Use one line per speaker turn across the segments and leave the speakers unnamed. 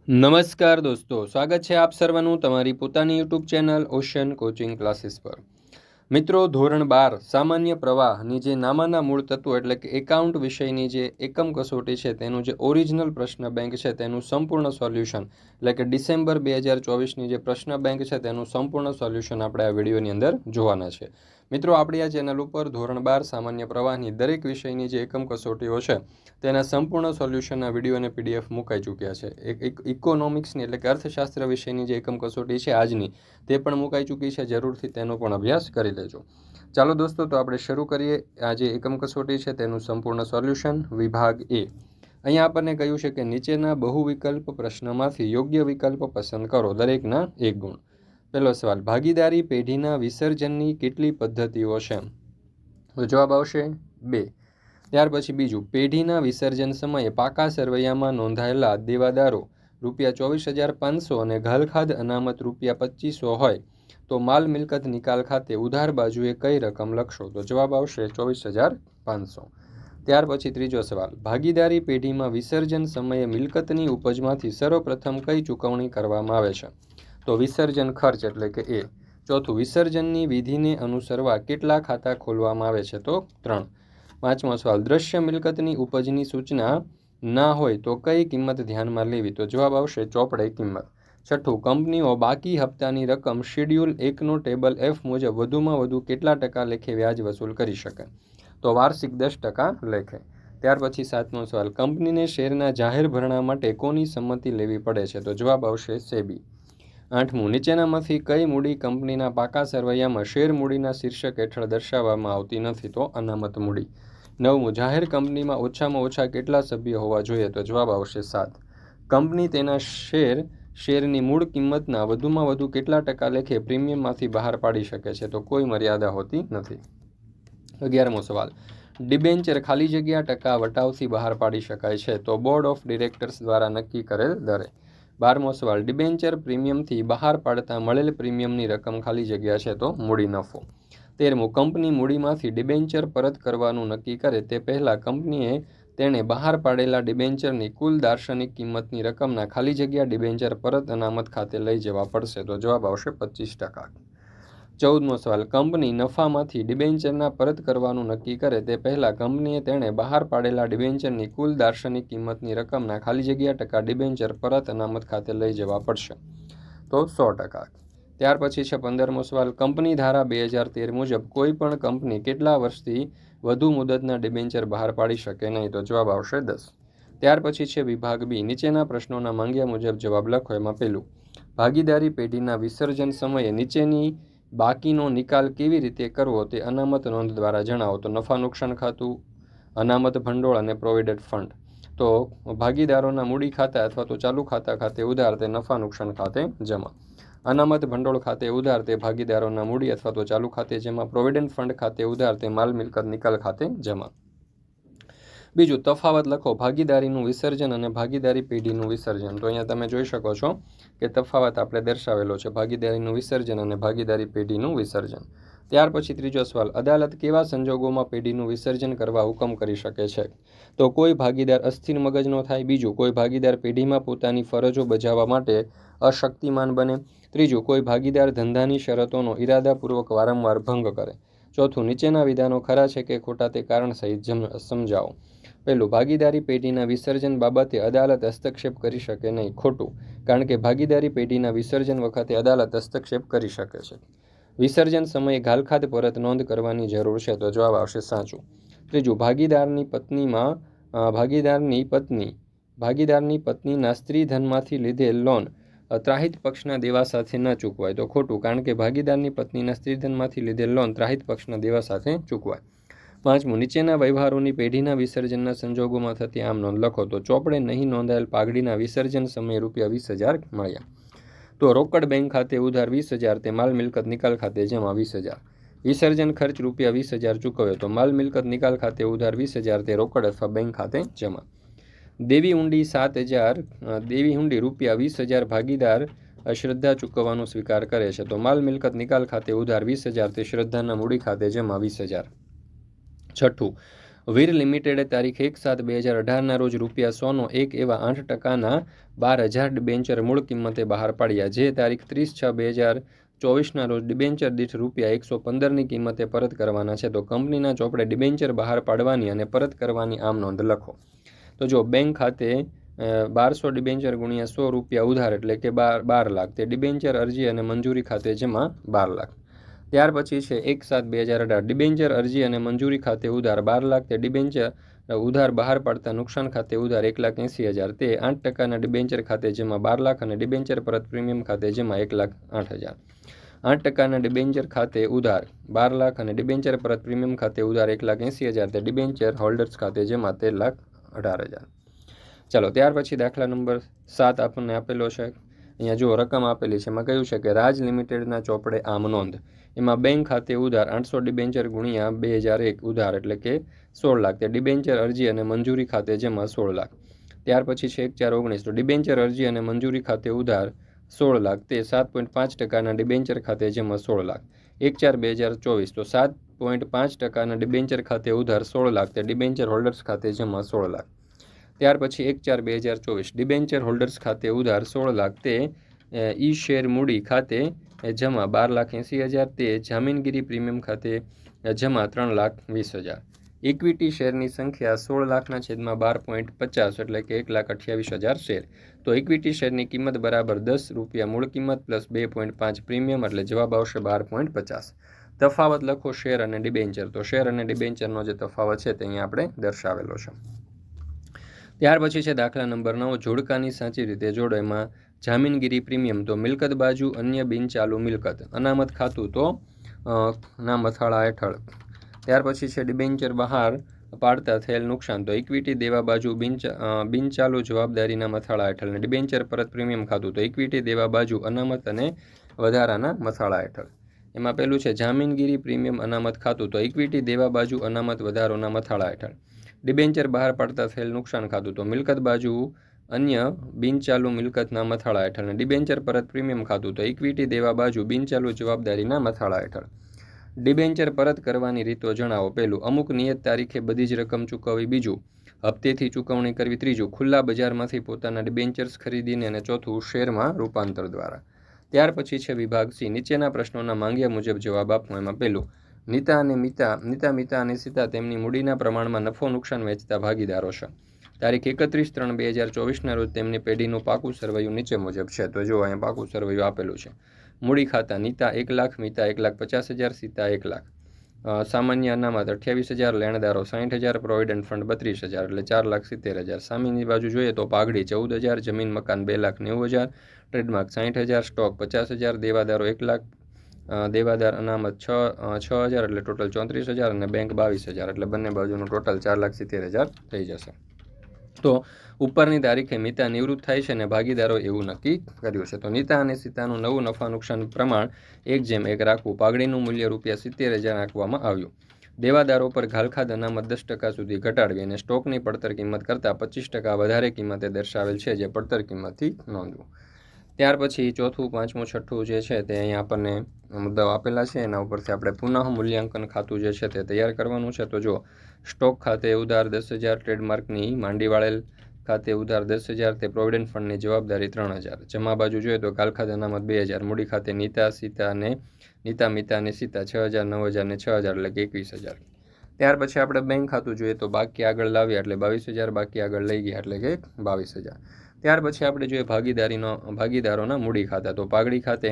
નમસ્કાર દોસ્તો, સ્વાગત છે આપ સર્વનું તમારી પોતાની YouTube channel ocean coaching classes પર। મિત્રો, ધોરણ 12 સામાન્ય પ્રવાહની જે નામાના મૂળ તત્વો એટલે કે એકાઉન્ટ વિષયની જે એકમ કસોટી છે તેનું જે ઓરિજિનલ પ્રશ્ન બેંક છે તેનું સંપૂર્ણ સોલ્યુશન એટલે કે ડિસેમ્બર 2024ની જે પ્રશ્ન બેંક છે તેનું સંપૂર્ણ સોલ્યુશન આપણે આ વિડીયોની અંદર જોવાના છે। મિત્રો, આપણી આ ચેનલ ઉપર ધોરણ 12 સામાન્ય પ્રવાહની દરેક વિષયની જે એકમ કસોટીઓ છે તેના સંપૂર્ણ સોલ્યુશનના વિડીયો અને પીડીએફ મુકાઈ ચૂક્યા છે। એક ઇકોનોમિક્સની એટલે કે અર્થશાસ્ત્ર વિષયની જે એકમ કસોટી છે આજની તે પણ મુકાઈ ચૂકી છે। જરૂરથી તેનો પણ અભ્યાસ કરી લેજો। ચાલો દોસ્તો, તો આપણે શરૂ કરીએ। આ જે એકમ કસોટી છે તેનું સંપૂર્ણ સોલ્યુશન વિભાગ એ। અહીંયા આપણને કહ્યું છે કે નીચેના બહુ વિકલ્પ પ્રશ્નમાંથી યોગ્ય વિકલ્પ પસંદ કરો, દરેકના 1 ગુણ। પહેલો સવાલ, ભાગીદારી પેઢીના વિસર્જનની કેટલી પદ્ધતિઓ છે? તો જવાબ આવશે 2। ત્યાર પછી બીજું, પેઢીના વિસર્જન સમયે પાકા સરવૈયામાં નોંધાયેલા દેવાદારો ₹24,500 અને ઘાલખાદ અનામત ₹2500 હોય તો માલ મિલકત નિકાલ ખાતે ઉધાર બાજુએ કઈ રકમ લખશો? તો જવાબ આવશે 24,500। ત્યાર પછી ત્રીજો સવાલ, ભાગીદારી પેઢીમાં વિસર્જન સમયે મિલકતની ઉપજમાંથી સર્વપ્રથમ કઈ ચૂકવણી કરવામાં આવે છે? તો વિસર્જન ખર્ચ એટલે કે એ। ચોથું, વિસર્જનની વિધિને અનુસરવા કેટલા ખાતા ખોલવામાં આવે છે? તો 3। પાંચમો સવાલ, દ્રશ્ય મિલકતની ઉપજની સૂચના ના હોય તો કઈ કિંમત ધ્યાનમાં લેવી? તો જવાબ આવશે ચોપડે કિંમત। છઠ્ઠું, કંપનીઓ બાકી હપ્તાની રકમ શેડ્યુલ 1નો ટેબલ F મુજબ વધુમાં વધુ કેટલા ટકા લેખે વ્યાજ વસૂલ કરી શકે? તો વાર્ષિક 10% લેખે। ત્યાર પછી સાતમો સવાલ, કંપનીને શેરના જાહેર ભરણા માટે કોની સંમતિ લેવી પડે છે? તો જવાબ આવશે સેબી। આઠમું, નીચેનામાંથી કઈ મૂડી કંપનીના પાકા સરવૈયામાં શેર મૂડીના શીર્ષક હેઠળ દર્શાવવામાં આવતી નથી? તો અનામત મૂડી। નવમું, જાહેર કંપનીમાં ઓછામાં ઓછા કેટલા સભ્યો હોવા જોઈએ? તો જવાબ આવશે 7। કંપની તેના શેરની મૂળ કિંમતના વધુમાં વધુ કેટલા ટકા લેખે પ્રીમિયમમાંથી બહાર પાડી શકે છે? તો કોઈ મર્યાદા હોતી નથી। 11મો સવાલ, ડિબેન્ચર ખાલી જગ્યા ટકા વટાવથી બહાર પાડી શકાય છે તો બોર્ડ ઓફ ડિરેક્ટર્સ દ્વારા નક્કી કરેલ દરે। 12મો સવાલ, ડિબેન્ચર પ્રીમિયમથી બહાર પાડતા મળેલ પ્રીમિયમની રકમ ખાલી જગ્યા છે તો મૂડી નફો। 13મું, કંપની મૂડીમાંથી ડિબેન્ચર પરત કરવાનું નક્કી કરે તે પહેલાં કંપનીએ તેણે બહાર પાડેલા ડિબેન્ચરની કુલ દાર્શનિક કિંમતની રકમના ખાલી જગ્યા ડિબેન્ચર પરત અનામત ખાતે લઈ જવા પડશે? તો જવાબ આવશે 25%। 14મો સવાલ, કંપની નફામાંથી ડિબેન્ચરના પરત કરવાનું નક્કી કરે તે પહેલાં કંપનીએ તેણે બહાર પાડેલા ડિબેન્ચરની કુલ દાર્શનિક કિંમતની રકમના ખાલી જગ્યા ટકા ડિબેન્ચર પરત અનામત ખાતે લઈ જવા પડશે? તો 100%। ત્યાર પછી છે 15મો સવાલ, કંપની ધારા 2013 મુજબ કોઈ પણ કંપની કેટલા વર્ષથી વધુ મુદતના ડિબેન્ચર બહાર પાડી શકે નહીં? તો જવાબ આવશે 10। ત્યાર પછી છે વિભાગ બી, નીચેના પ્રશ્નોના માંગ્યા મુજબ જવાબ લખો। એમાં પહેલું, ભાગીદારી પેઢીના વિસર્જન સમયે નીચેની બાકીનો નિકાલ કેવી રીતે કરવો તે અનામત નોંધ દ્વારા જણાવો? તો નફા નુકસાન ખાતું, અનામત ભંડોળ અને પ્રોવિડન્ટ ફંડ। તો ભાગીદારોના મૂડી ખાતા અથવા તો ચાલુ ખાતા ખાતે ઉધાર તે નફા નુકસાન ખાતે જમા, અનામત ભંડોળ ખાતે ઉધાર તે ભાગીદારોના મૂડી અથવા તો ચાલુ ખાતે જમા, પ્રોવિડન્ટ ફંડ ખાતે ઉધાર તે માલ મિલકત નિકાલ ખાતે જમા। બીજું, તફાવત લખો ભાગીદારીનું વિસર્જન અને ભાગીદારી પેઢીનું વિસર્જન। તો અહીંયા તમે જોઈ શકો છો કે તફાવત આપણે દર્શાવેલો છે, ભાગીદારીનું વિસર્જન અને ભાગીદારી પેઢીનું વિસર્જન। ત્યાર પછી ત્રીજો સવાલ, અદાલત કેવા સંજોગોમાં પેઢીનું વિસર્જન કરવા હુકમ કરી શકે છે? તો કોઈ ભાગીદાર અસ્થિર મગજનો થાય, બીજું કોઈ ભાગીદાર પેઢીમાં પોતાની ફરજો બજાવવા માટે અશક્તિમાન બને, ત્રીજું કોઈ ભાગીદાર ધંધાની શરતોનો ઇરાદાપૂર્વક વારંવાર ભંગ કરે, ચોથું નીચેના વિધાનો ખરા છે કે ખોટા તે કારણ સહિત સમજાવો। પહેલું, ભાગીદારી પેઢીના વિસર્જન બાબતે અદાલત હસ્તક્ષેપ કરી શકે નહીં, ખોટું, કારણ કે ભાગીદારી પેઢીના વિસર્જન વખતે અદાલત હસ્તક્ષેપ કરી શકે છે। વિસર્જન સમયે ઘાલખાદ પરત નોંધ કરવાની જરૂર છે? તો જવાબ આવશે સાચું। ત્રીજું, ભાગીદારની પત્નીના સ્ત્રી ધનમાંથી લીધેલ લોન ત્રાહિત પક્ષના દેવા સાથે ન ચૂકવાય, તો ખોટું, કારણ કે ભાગીદારની પત્નીના સ્ત્રીધનમાંથી લીધેલ લોન ત્રાહિત પક્ષના દેવા સાથે ચૂકવાય। પાંચમું, નીચેના વ્યવહારોની પેઢીના વિસર્જનના સંજોગોમાં થતી આમ નોંધ લખો। તો ચોપડે નહીં નોંધાયેલ પાઘડીના વિસર્જન સમયે ₹20,000 મળ્યા, તો રોકડ બેંક ખાતે ઉધાર 20,000 તે માલ મિલકત નિકાલ ખાતે જમા 20,000, વિસર્જન ખર્ચ ₹20,000 ચૂકવ્યો તો માલ મિલકત નિકાલ ખાતે ઉધાર 20,000 તે રોકડ અથવા બેંક ખાતે જમા। દેવી હુંડી ₹20,000 ભાગીદાર શ્રદ્ધા ચૂકવવાનો સ્વીકાર કરે છે તો માલ મિલકત નિકાલ ખાતે ઉધાર 20,000 તે શ્રદ્ધાના મૂડી ખાતે જમા 20,000। છઠ્ઠું, વીર લિમિટેડે તારીખ 1/7/2018 રોજ ₹100નો એક એવા 8%ના 12,000 ડિબેન્ચર મૂળ કિંમતે બહાર પાડ્યા, જે તારીખ 30/6/2024ના રોજ ડિબેન્ચર દીઠ ₹115ની કિંમતે પરત કરવાના છે. તો કંપનીના ચોપડે ડિબેન્ચર બહાર પાડવાની અને પરત કરવાની આમ નોંધ લખો. તો જો બેંક ખાતે 1200 ડિબેન્ચર ગુણ્યા ₹100 ઉધાર એટલે કે 12 લાખ, તે ડિબેન્ચર અરજી અને મંજૂરી ખાતે જમા 12 લાખ. ત્યાર પછી છે 1/7/2018 ડિબેન્ચર અરજી અને મંજૂરી ખાતે ઉધાર 12 લાખ, તે ડિબેન્ચર ઉધાર બહાર પાડતા નુકસાન ખાતે ઉધાર 1,80,000, તે 8%ના ડિબેન્ચર ખાતે જમા 12 લાખ અને ડિબેન્ચર પરત પ્રીમિયમ ખાતે જમા 1,08,000. 8%ના ડિબેન્ચર ખાતે ઉધાર 12 લાખ અને ડિબેન્ચર પરત પ્રીમિયમ ખાતે ઉધાર 1,80,000, તે ડિબેન્ચર હોલ્ડર્સ ખાતે જમા 13,18,000. ચાલો ત્યાર પછી દાખલા નંબર 7 આપણને આપેલો છે. અહીંયા જો રકમ આપેલી છે, એમાં કહ્યું છે કે રાજ લિમિટેડના ચોપડે આમ નોંધ. એમાં બેંક ખાતે ઉધાર 800 ડિબેન્ચર ગુણ્યા 2001 ઉધાર એટલે કે 16 લાખ, તે ડિબેન્ચર અરજી અને મંજૂરી ખાતે જમા 16 લાખ. ત્યાર પછી છે 1/4/19, તો ડિબેન્ચર અરજી અને મંજૂરી ખાતે ઉધાર 16 લાખ, તે 7.5%ના ડિબેન્ચર ખાતે જમા 16 લાખ. 1/4/2024, તો 7.5%ના ડિબેન્ચર ખાતે ઉધાર 16 લાખ, તે ડિબેન્ચર હોલ્ડર્સ ખાતે જમા 16 લાખ. ત્યાર પછી 1/4/2024 ડિબેન્ચર હોલ્ડર્સ ખાતે ઉધાર 16 લાખ, તે ઈ શેર મૂડી ખાતે જમા 12,80,000, તે જામીનગીરી પ્રીમિયમ ખાતે જમા 3,20,000. ઇક્વિટી શેરની સંખ્યા 16,12.50 એટલે કે 1,28,000 શેર. તો ઇક્વિટી શેરની કિંમત બરાબર ₹10 મૂળ કિંમત પ્લસ 2.5 પ્રીમિયમ એટલે જવાબ આવશે 12.50. તફાવત લખો શેર અને ડિબેન્ચર. તો શેર અને ડિબેન્ચરનો જે તફાવત છે તે અહીંયા આપણે દર્શાવેલો છે. ત્યાર પછી છે દાખલા નંબર 9, જોડકાની સાચી રીતે જોડો. એમાં જામીનગીરી પ્રીમિયમ તો મિલકત બાજુ અન્ય બિનચાલુ મિલકત, અનામત ખાતું તો ના મથાળા હેઠળ. ત્યાર પછી છે ડિબેન્ચર બહાર પાડતા થયેલ નુકસાન, તો ઇક્વિટી દેવા બાજુ બિનચાલુ જવાબદારીના મથાળા હેઠળ, અને ડિબેન્ચર પરત પ્રીમિયમ ખાતું તો ઇક્વિટી દેવા બાજુ અનામત અને વધારાના મથાળા હેઠળ. એમાં પેલું છે જામીનગીરી પ્રીમિયમ અનામત ખાતું, તો ઇક્વિટી દેવા બાજુ અનામત વધારોના મથાળા હેઠળ. ડિબેન્ચર બહાર પાડતા થયેલ નુકસાન ખાતું, તો મિલકત બાજુ અન્ય બિનચાલુ મિલકતના મથાળા હેઠળ, અને ડિબેન્ચર પરત પ્રીમિયમ ખાતું, તો ઇક્વિટી દેવા બાજુ બિનચાલુ જવાબદારીના મથાળા હેઠળ. ડિબેન્ચર પરત કરવાની રીતો જણાવો. પહેલું, અમુક નિયત તારીખે બધી જ રકમ ચૂકવવી. બીજું, હપ્તેથી ચૂકવણી કરવી. ત્રીજું, ખુલ્લા બજારમાંથી પોતાના ડિબેન્ચર્સ ખરીદીને. અને ચોથું, શેરમાં રૂપાંતર દ્વારા. ત્યાર પછી છે વિભાગ સી, નીચેના પ્રશ્નોના માંગ્યા મુજબ જવાબ આપો. એમાં પહેલું, નીતા મિતા અને સીતા તેમની મૂડીના પ્રમાણમાં નફો નુકસાન વહેંચતા ભાગીદારો છે. તારીખ 31/3/2024ના રોજ તેમની પેઢીનું પાકું સરવૈયું નીચે મુજબ છે. તો જો અહીંયા પાકું સરવૈયું આપેલું છે. મૂડી ખાતા, નીતા 1 લાખ, મિતા 1,50,000, સીતા 1 લાખ. સામાન્ય અનામત 28,000, લેણદારો 60,000, પ્રોવિડન્ટ ફંડ 32,000 એટલે 4,70,000. સામેની બાજુ જોઈએ તો પાઘડી 14,000, જમીન મકાન 2,90,000, ટ્રેડમાર્ક 60,000, સ્ટોક 50,000, દેવાદારો 1 લાખ, દેવાદાર અનામત 6,000 એટલે ટોટલ 34,000 અને બેંક 22,000 એટલે બંને બાજુનું ટોટલ 4,70,000 થઈ જશે. તો ઉપરની તારીખે મિતા નિવૃત્ત થાય છે અને ભાગીદારો એવું નક્કી કર્યું છે. તો નીતા અને સીતાનું નવું નફા નુકસાન પ્રમાણ 1:1 રાખવું. પાઘડીનું મૂલ્ય ₹70,000 રાખવામાં આવ્યું. દેવાદારો પર ઘાલખાદ અનામત 10% સુધી ઘટાડવી અને સ્ટોકની પડતર કિંમત કરતાં 25% વધારે કિંમતે દર્શાવેલ છે, જે પડતર કિંમતથી નોંધવું. ત્યાર પછી ચોથું, પાંચમું, છઠ્ઠું જે છે તે અહીંયા આપણને મુદ્દાઓ આપેલા છે. એના ઉપરથી આપણે પુનઃ મૂલ્યાંકન ખાતું જે છે તે તૈયાર કરવાનું છે. તો જો સ્ટોક ખાતે ઉધાર 10,000, ટ્રેડમાર્કની માંડી વાળેલ ખાતે ઉધાર 10,000, તે પ્રોવિડન્ટ ફંડની જવાબદારી 3,000. જમા બાજુ જોઈએ તો ઘાલખાદ અનામત 2,000, મૂડી ખાતે નીતા મિતા અને સીતા 6,000, 9,000 અને 6,000 એટલે કે 21,000. ત્યાર પછી આપણે બેંક ખાતું જોઈએ તો બાકી આગળ લાવ્યા એટલે 22,000, બાકી આગળ લઈ ગયા એટલે કે 22,000. ત્યાર પછી આપણે જોઈએ ભાગીદારોના મૂડી ખાતા, તો પાઘડી ખાતે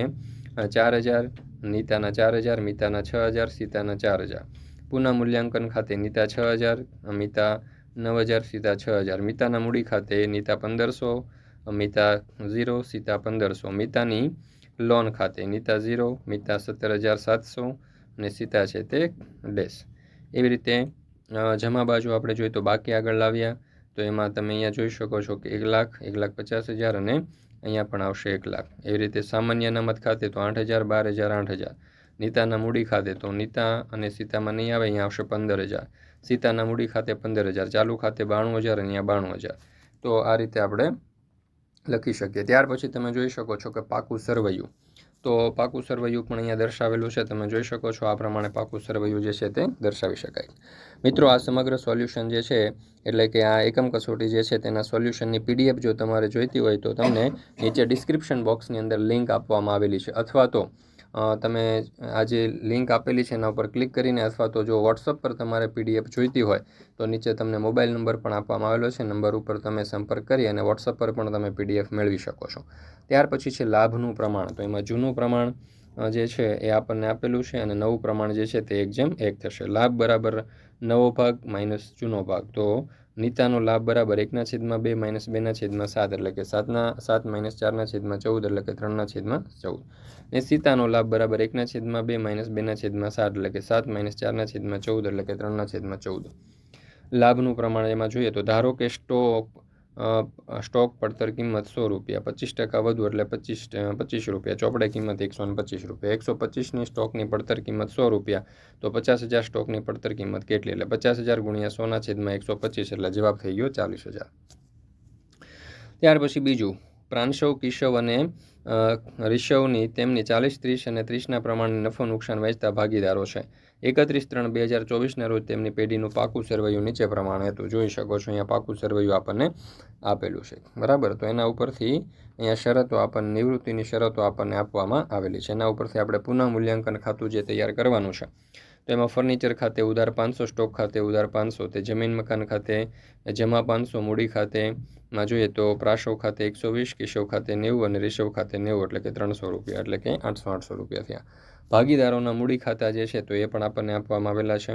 4,000, નીતાના 4,000, મિતાના 6,000, સીતાના 4,000. પુનઃ મૂલ્યાંકન ખાતે નીતા 6,000, મિતા 9,000, સીતા 6,000. મિતાના મૂડી ખાતે નીતા 1,500, મિતા 0, સીતા 1,500. મિતાની લોન ખાતે નીતા 0, મિતા 17,700 અને સીતા છે તે ડેશ. એવી રીતે જમા બાજુ આપણે જોઈએ તો બાકી આગળ લાવ્યા તો એમાં તમે અહીંયા જોઈ શકો છો કે 1 લાખ, 1,50,000 અને અહીંયા પણ આવશે 1 લાખ. એવી રીતે સામાન્ય અનામત ખાતે તો 8,000, 12,000, 8,000. નીતાના મૂડી ખાતે તો નીતા અને સીતામાં નહીં આવે, અહીંયા આવશે 15,000. સીતાના મૂડી ખાતે 15,000, ચાલુ ખાતે 92,000 અને અહીંયા 92,000. તો આ રીતે આપણે લખી શકીએ. ત્યાર પછી તમે જોઈ શકો છો કે પાકું સરવૈયું. તો પાકું સરવૈયું પણ અહીંયા દર્શાવેલું છે, તમે જોઈ શકો છો આ પ્રમાણે પાકું સરવૈયું જે છે તે દર્શાવી શકાય. મિત્રો, આ સમગ્ર સોલ્યુશન જે છે એટલે કે આ એકમ કસોટી જે છે તેના સોલ્યુશનની PDF જો તમારે જોઈતી હોય તો તમને નીચે ડિસ્ક્રિપ્શન બોક્સની અંદર લિંક આપવામાં આવેલી છે, અથવા તો તમે આ જે લિંક આપેલી છે એના ઉપર ક્લિક કરીને, અથવા તો જો વોટ્સઅપ પર તમારે PDF જોઈતી હોય તો નીચે તમને મોબાઈલ નંબર પણ આપવામાં આવેલો છે, નંબર ઉપર તમે સંપર્ક કરી અને વોટ્સઅપ પર પણ તમે PDF મેળવી શકો છો. ત્યાર પછી છે લાભનું પ્રમાણ. તો એમાં જૂનું પ્રમાણ જે છે એ આપણને આપેલું છે અને નવું પ્રમાણ જે છે તે 1:1 થશે. લાભ બરાબર નવો ભાગ માઇનસ જૂનો ભાગ. તો નીતાનો લાભ બરાબર 1/2 માઇનસ 2/7 એટલે કે 7 માઇનસ 4/14 એટલે કે 3/14. ને સીતાનો લાભ બરાબર 1/2 માઇનસ 2/7 એટલે કે 7 માઇનસ 4/14 એટલે કે 3/14. લાભનું પ્રમાણ એમાં જોઈએ તો ધારો કે સ્ટોક પડતર કિંમત ₹100, 25% વધુ એટલે ₹25, ચોપડે કિંમત ₹125. 125ની સ્ટોકની પડતર કિંમત ₹100, તો 50,000 સ્ટોકની પડતર કિંમત કેટલી? એટલે 50,000 ગુણ્યા 100/125 એટલે જવાબ થઈ ગયો 40,000. ત્યાર પછી બીજું, પ્રાંશવ, કિશવ અને રિશવની તેમની 40, 30 અને 30ના પ્રમાણે નફો નુકસાન વહેંચતા ભાગીદારો છે. 31/3/2024ના રોજ તેમની પેઢીનું પાકું સરવૈયું નીચે પ્રમાણે હતું. જોઈ શકો છો અહીંયા પાકું સરવૈયું આપણને આપેલું છે, બરાબર. તો એના ઉપરથી અહીંયા શરતો આપણને, નિવૃત્તિની શરતો આપણને આપવામાં આવેલી છે. એના ઉપરથી આપણે પુનઃ મૂલ્યાંકન ખાતું જે તૈયાર કરવાનું છે. તો એમાં ફર્નિચર ખાતે ઉધાર 500, સ્ટોક ખાતે ઉધાર 500, તે જમીન મકાન ખાતે જમા 500, મૂડી ખાતેમાં જોઈએ તો પ્રાશવ ખાતે 120, કિશવ ખાતે 90 અને રિશવ ખાતે 90 એટલે કે ₹300 એટલે કે 800 થયા. ભાગીદારોના મૂડી ખાતા જે છે તો એ પણ આપણને આપવામાં આવેલા છે.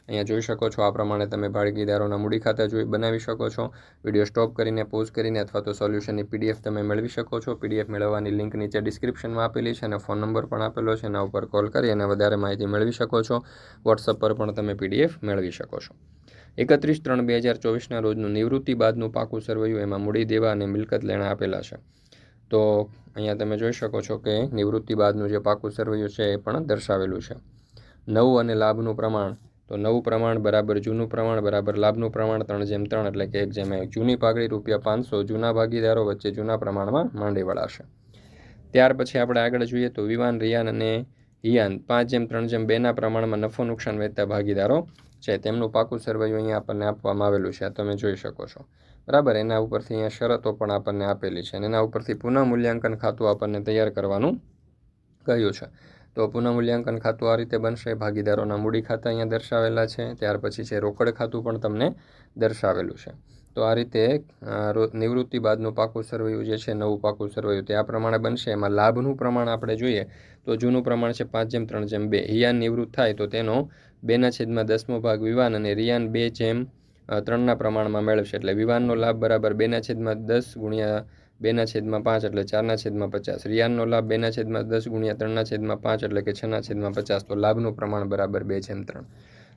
અહીંયા જોઈ શકો છો આ પ્રમાણે તમે ભાગીદારોના મૂડી ખાતા બનાવી શકો છો. વિડીયો સ્ટોપ કરીને, પોઝ કરીને અથવા તો સોલ્યુશનની PDF તમે મેળવી શકો છો. PDF મેળવવાની લિંક નીચે ડિસ્ક્રિપ્શનમાં આપેલી છે અને ફોન નંબર પણ આપેલો છે, એના ઉપર કોલ કરી અને વધારે માહિતી મેળવી શકો છો. વોટ્સઅપ પર પણ તમે PDF મેળવી શકો છો. 31/3/2024ના રોજનું નિવૃત્તિ બાદનું પાકું સરવૈયું, એમાં મૂડી દેવા અને મિલકત લેણા આપેલા છે. તો અહીંયા તમે જોઈ શકો છો કે નિવૃત્તિ બાદનું જે પાકું સરવૈયું છે એ પણ દર્શાવેલું છે. નવું અને લાભનું પ્રમાણ. તો નવું પ્રમાણ બરાબર જૂનું પ્રમાણ બરાબર લાભનું પ્રમાણ 3:3 એટલે કે 1:1. જૂની પાઘડી ₹500 જૂના ભાગીદારો વચ્ચે જૂના પ્રમાણમાં માંડી વળાશે. ત્યાર પછી આપણે આગળ જોઈએ તો વિવાન, રિયાન અને હિયાન 5:3:2ના પ્રમાણમાં નફો નુકસાન વહેંચતા ભાગીદારો છે. તેમનું પાકું સરવૈયું અહીંયા આપણને આપવામાં આવેલું છે, આ તમે જોઈ શકો છો, બરાબર. એના ઉપરથી અહીંયા શરતો પણ આપણને આપેલી છે અને એના ઉપરથી પુનઃ મૂલ્યાંકન ખાતું આપણને તૈયાર કરવાનું કહ્યું છે. તો પુનઃ મૂલ્યાંકન ખાતું આ રીતે બનશે. ભાગીદારોના મૂડી ખાતા અહીંયા દર્શાવેલા છે. ત્યાર પછી છે રોકડ ખાતું પણ તમને દર્શાવેલું છે. તો આ રીતે નિવૃત્તિ બાદનું પાકું સરવૈયું જે છે, નવું પાકું સરવૈયું તે આ પ્રમાણે બનશે. એમાં લાભનું પ્રમાણ આપણે જોઈએ તો જૂનું પ્રમાણ છે 5:3:2. હિયાન નિવૃત્ત થાય તો તેનો 2/10 ભાગ વિવાન અને રિયાન 2:3ના પ્રમાણમાં મેળવશે. એટલે વિવાનનો લાભ બરાબર 2/10 ગુણ્યા 2/5 એટલે 4/50. રિયાનનો લાભ 2/10 ગુણ્યા 3/5 એટલે કે 6/50. તો લાભનું પ્રમાણ બરાબર 2:3.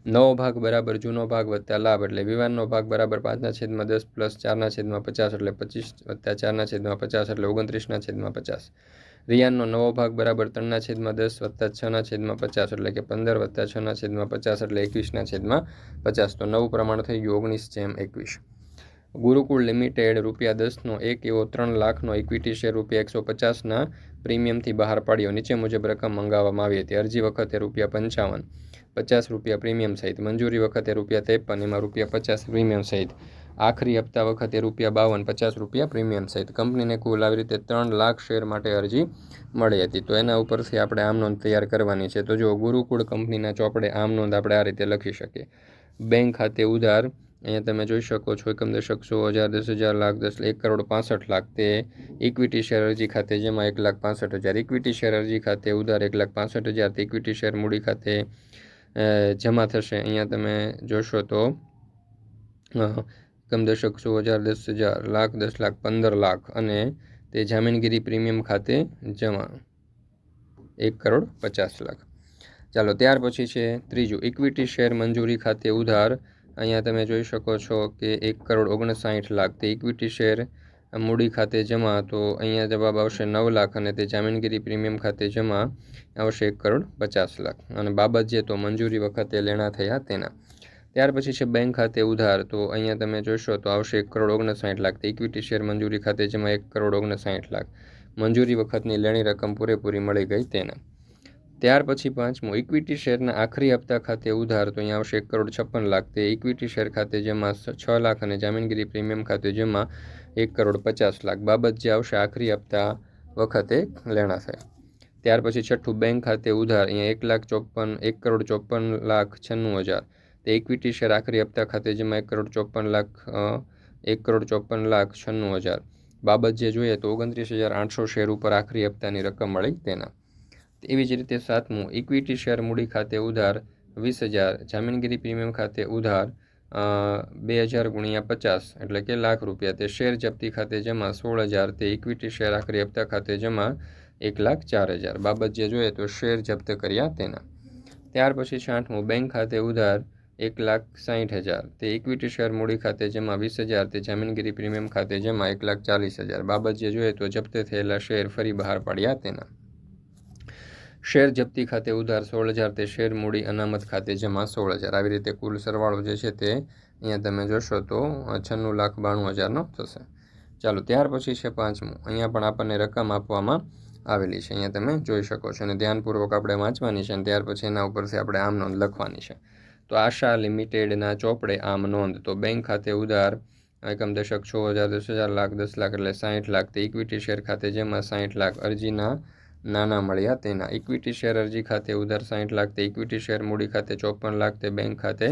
નવો ભાગ બરાબર જૂનો ભાગ વત્તા લાભ એટલે વિવાનનો ભાગ બરાબર 5/10 પ્લસ 4/50 એટલે 25 વત્તા 4/50 એટલે 29/50. રિયાનનો નવો ભાગ બરાબર 3/10 વત્તા 6/50 એટલે કે 15 વત્તા 6/50 એટલે 21/50. તો નવું પ્રમાણ થઈ ગયું 19/21. ગુરુકુળ લિમિટેડ ₹10નો એક એવો 3 લાખનો ઇક્વિટી શેર ₹150ના પ્રીમિયમથી બહાર પાડ્યો. નીચે મુજબ રકમ મંગાવવામાં આવી હતી. અરજી વખતે ₹55, ₹50 પ્રીમિયમ સહિત. મંજૂરી વખતે ₹53, એમાં ₹50 પ્રીમિયમ સહિત. આખરી હપ્તા વખતે ₹52, ₹50 પ્રીમિયમ સહિત. કંપનીને કુલ આવી રીતે 3 લાખ શેર માટે અરજી મળી હતી. તો એના ઉપરથી આપણે આમ નોંધ તૈયાર કરવાની છે. તો જો ગુરુકુળ કંપનીના ચોપડે આમ નોંધ આપણે આ રીતે લખી શકીએ. બેંક ખાતે ઉધાર, અહીંયા તમે જોઈ શકો છો, એકમ દશક 100,000, 10,000, લાખ, 10, 1,65,00,000 તે ઇક્વિટી શેર અરજી ખાતે જેમાં 1,65,000. ઇક્વિટી શેર અરજી ખાતે ઉધાર 1,65,000 તે ઇક્વિટી શેર મૂડી ખાતે જમા થશે. અહીંયા તમે જોશો તો એકમ દશક 100,000, 10,000, લાખ, 10 લાખ, 15 લાખ અને તે જામીનગીરી પ્રીમિયમ ખાતે જમા 1,50,00,000. ચાલો ત્યાર પછી છે ત્રીજું, ઇક્વિટી શેર મંજૂરી ખાતે ઉધાર. અહીંયા તમે જોઈ શકો છો કે 1,59,00,000 તે ઇક્વિટી શેર મૂડી ખાતે જમા. તો અહીંયા જવાબ આવશે 9 લાખ અને તે જામીનગીરી પ્રીમિયમ ખાતે જમા આવશે 1,50,00,000. અને બાબત જે તો મંજૂરી વખતે લેણા થયા તેના. ત્યાર પછી છે બેંક ખાતે ઉધાર. તો અહીંયા તમે જોશો તો આવશે 1,59,00,000 તે ઇક્વિટી શેર મંજૂરી ખાતે જમા 1,59,00,000. મંજૂરી વખતની લેણી રકમ પૂરેપૂરી મળી ગઈ તેના. ત્યાર પછી પાંચમું, ઇક્વિટી શેરના આખરી હપ્તા ખાતે ઉધાર, તો અહીંયા આવશે 1,56,00,000. તે ઇક્વિટી શેર ખાતે જેમાં 6 લાખ અને જામીનગીરી પ્રીમિયમ ખાતે જેમાં 1,50,00,000 બાબત જે આવશે આખરી હપ્તા વખતે લેણા થાય. ત્યાર પછી છઠ્ઠું, બેંક ખાતે ઉધાર, અહીંયા 1,54,96,000. તે ઇક્વિટી શેર આખરી હપ્તા ખાતે જેમાં 1,54,96,000 બાબત જે જોઈએ તો 29,800 શેર ઉપર આખરી હપ્તાની રકમ મળી તેના. એવી જ રીતે સાતમું, ઇક્વિટી શેર મૂડી ખાતે ઉધાર 20,000, જામીનગીરી પ્રીમિયમ ખાતે ઉધાર 2,000 × 50 એટલે કે ₹1,00,000. તે શેર જપ્તી ખાતે જમા 16,000. તે ઇક્વિટી શેર આખરી હપ્તા ખાતે જમા 1,04,000 બાબત જે જોઈએ તો શેર જપ્ત કર્યા તેના. ત્યાર પછી છઠ્ઠમું, બેંક ખાતે ઉધાર 1,60,000. તે ઇક્વિટી શેર મૂડી ખાતે જમા 20,000. તે જામીનગીરી પ્રીમિયમ ખાતે જમા 1,40,000 બાબત જે જોઈએ તો જપ્ત થયેલા શેર ફરી બહાર પાડ્યા તેના. શેર જપ્તી ખાતે ઉધાર 16,000. તે શેર મૂડી અનામત ખાતે જમા 16,000. આવી રીતે કુલ સરવાળો જે છે તે અહીંયા તમે જોશો તો 96,92,000નો થશે. ચાલો, ત્યાર પછી છે પાંચમું. અહીંયા પણ આપણને રકમ આપવામાં આવેલી છે, અહીંયા તમે જોઈ શકો છો અને ધ્યાનપૂર્વક આપણે વાંચવાની છે અને ત્યાર પછી એના ઉપરથી આપણે આમ નોંધ લખવાની છે. તો આશા લિમિટેડના ચોપડે આમ નોંધ. તો બેંક ખાતે ઉધાર એકમ દશક 6,000, 10,000, લાખ, 10 લાખ એટલે 60 લાખ. તે ઇક્વિટી શેર ખાતે જેમાં 60 લાખ અરજીના નાના મળ્યા તેના. ઇક્વિટી શેર અરજી ખાતે ઉધાર 60 લાખ. તે ઇક્વિટી શેર મૂડી ખાતે 54 લાખ. તે બેંક ખાતે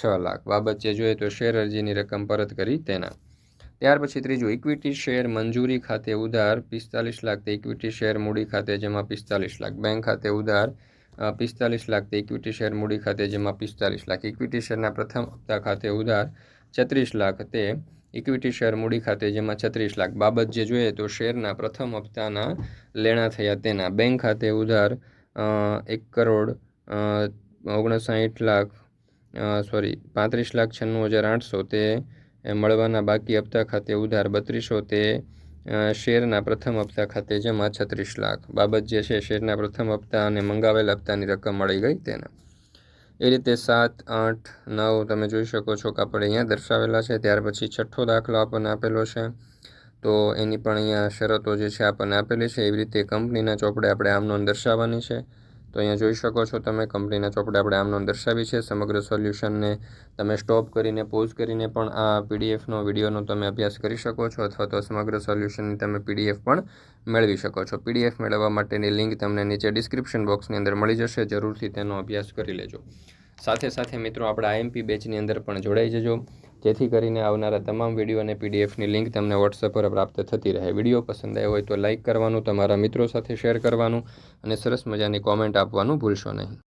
6 લાખ બાબત જે જોઈએ તો શેર અરજીની રકમ પરત કરી તેના. ત્યાર પછી ત્રીજું, ઇક્વિટી શેર મંજૂરી ખાતે ઉધાર 45 લાખ. તે ઇક્વિટી શેર મૂડી ખાતે જેમાં 45 લાખ. બેંક ખાતે ઉધાર 45 લાખ. તે ઇક્વિટી શેર મૂડી ખાતે જેમાં 45 લાખ. ઇક્વિટી શેરના પ્રથમ હપ્તા ખાતે ઉધાર 36 લાખ. તે ઇક્વિટી શેર મૂડી ખાતે જેમાં 36 લાખ બાબત જે જોઈએ તો શેરના પ્રથમ હપ્તાના લેણા થયા તેના. બેંક ખાતે ઉધાર 35,96,800. તે મળવાના બાકી હપ્તા ખાતે ઉધાર 3200. તે શેરના પ્રથમ હપ્તા ખાતે જેમાં 36 લાખ બાબત જે છે શેરના પ્રથમ હપ્તા અને મંગાવેલ હપ્તાની રકમ મળી ગઈ તેના. એ રીતે 7, 8, 9 તમે જોઈ શકો છો કે આપણે અહીંયા દર્શાવેલા છે. ત્યાર પછી છઠ્ઠો દાખલો આપણને આપેલો છે, તો એની પણ અહીંયા શરતો જે છે આપણને આપેલી છે. એવી રીતે કંપનીના ચોપડે આપણે આમ નોંધ દર્શાવવાની છે. તો અહીંયા જોઈ શકો છો તમે કંપનીના ચોપડે આપણે આમ નોંધ દર્શાવી છે. સમગ્ર સોલ્યુશનને તમે સ્ટોપ કરીને પોઝ કરીને પણ આ પીડીએફનો વિડીયોનો તમે અભ્યાસ કરી શકો છો અથવા તો સમગ્ર સોલ્યુશનની તમે પીડીએફ પણ મેળવી શકો છો. પીડીએફ મેળવવા માટેની લિંક તમને નીચે ડિસ્ક્રિપ્શન બોક્સની અંદર મળી જશે. જરૂરથી તેનો અભ્યાસ કરી લેજો. સાથે સાથે મિત્રો આપણે આઈએમપી બેચની અંદર પણ જોડાઈ જજો, જેથી કરીને આવનારા તમામ વિડીયો અને પીડીએફની લિંક તમને વોટ્સએપ પર પ્રાપ્ત થતી રહે. વિડીયો પસંદ આવ્યો હોય તો લાઇક કરવાનું, તમારા મિત્રો સાથે શેર કરવાનું અને સરસ મજાની કોમેન્ટ આપવાનું ભૂલશો નહીં.